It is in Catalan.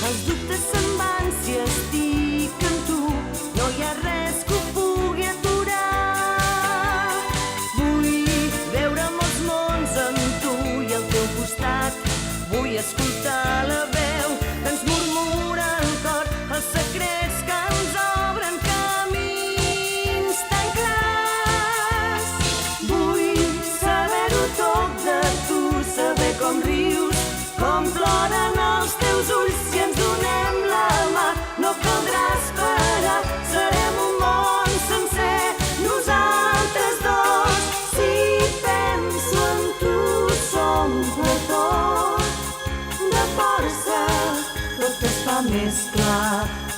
Els dubtes se'n van si estic amb tu, no hi ha res que ho pugui aturar. Vull veure molts mons amb tu i al teu costat. Vull escoltar la veu que ens murmura el cor, els secrets que ens obren camins tan clars. Vull saber-ho tot de tu, saber com rius, com ploren els teus ulls si ens donem la mà. No caldrà esperar, serem un món sencer, nosaltres dos. Si penso en tu s'omple tot de força, tot es fa més clar.